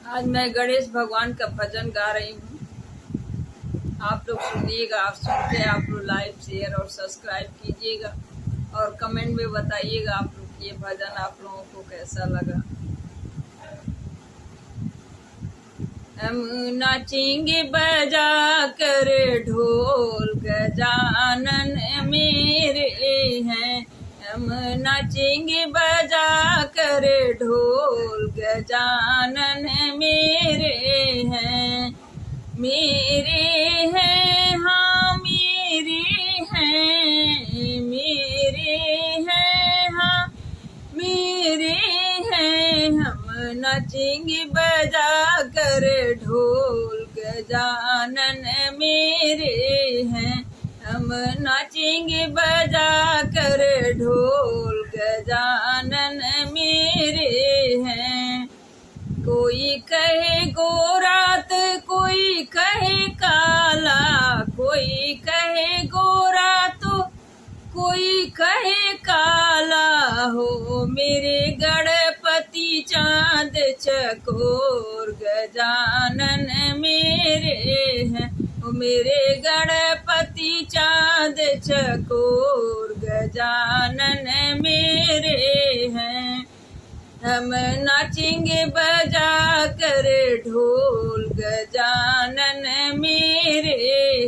आज मैं गणेश भगवान का भजन गा रही हूँ। आप लोग सुनिएगा। आप सुनते आप लोग लाइक शेयर और सब्सक्राइब कीजिएगा और कमेंट में बताइएगा आप लोग ये भजन आप लोगों को कैसा लगा। हम नाचेंगे बजा कर ढोल गजानन मेरे हैं। हम नाचेंगे बजा कर ढोल गजानन मेरे हैं। मेरे हैं हाँ मेरे हैं, मेरे हैं हाँ मेरे हैं। हम नाचेंगे बजा कर ढोल गजानन मेरे हैं। हम नाचेंगे बजा कर ढोल गजानन मेरे हैं। कोई कहे गोरा तो कोई कहे काला, कोई कहे गोरा तो कोई कहे काला हो। मेरे गणपति चांद चकोर गजानन मेरे हैं। मेरे गणपति चांद चकोर गजानन मेरे हैं। हम नाचेंगे बजा कर ढोल गजानन मेरे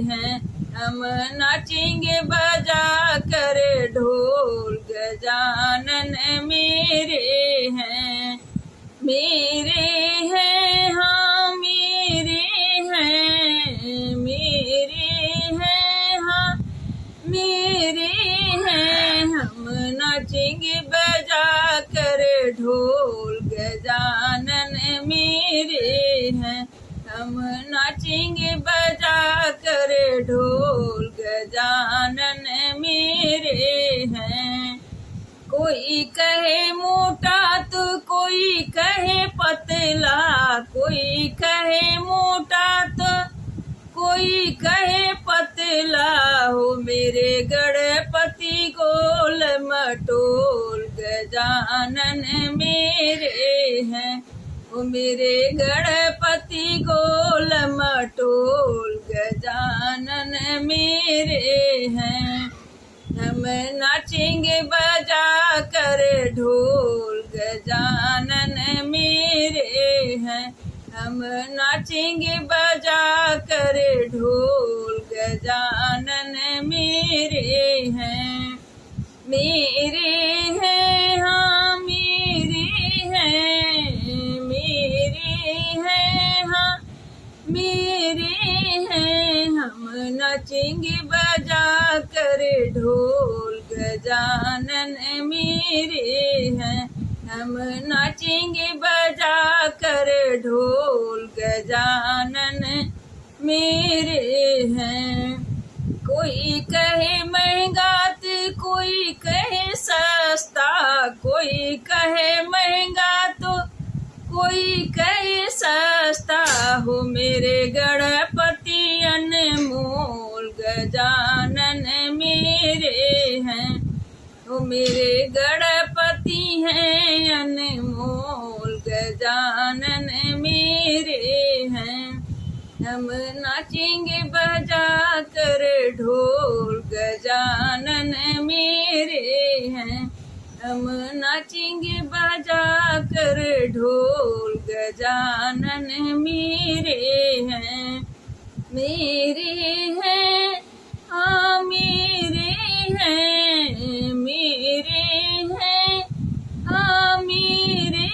हैं। हम नाचेंगे बजा कर ढोल गजानन मेरे हैं। मेरे हैं हाँ मेरे हैं, मेरे हैं हाँ मेरे हैं। हम नाचेंगे बजा कर ढोल गजानन मेरे हैं। हम नाचेंगे बजा कर ढोल गजानन मेरे हैं। कोई कहे मोटा तो कोई कहे पतला, कोई कहे मोटा तो कोई कहे पतला हो। मेरे गणपति गोल मटोल गजानन मेरे हैं। वो मेरे गणपति गोल मटोल गजानन मेरे हैं। हम नाचेंगे बजा कर ढोल गजानन मेरे हैं। हम नाचेंगे बजा कर ढोल गजानन मेरे हैं। मेरे हैं हाँ मेरे हैं, मेरे हैं हाँ मेरे हैं। हम नाचेंगे बजा कर ढोल गजानन मेरे हैं। हम नाचेंगे बजा कर ढोल गजानन मेरे हैं। कोई कहे महंगा तो कोई कहे सस्ता, कोई कहे महंगा तो कोई कहे सस्ता हो। मेरे गणपति अनमोल गजानन मेरे हैं। वो मेरे गणपति हैं अनमोल गजानन मेरे हैं। हम नाचेंगे बजा कर ढोल गजानन मेरे हैं। हम नाचेंगे बजा कर ढोल गजानन मेरे हैं। मेरे हैं हाँ मेरे हैं, मेरे हैं हाँ मेरे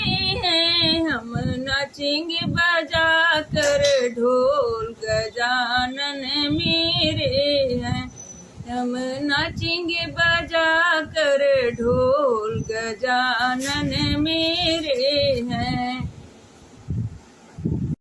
हैं। हम नाचेंगे बजा कर ढोल गजानन मेरे हैं। हम नाचेंगे बजा कर ढोल गजानन मेरे हैं।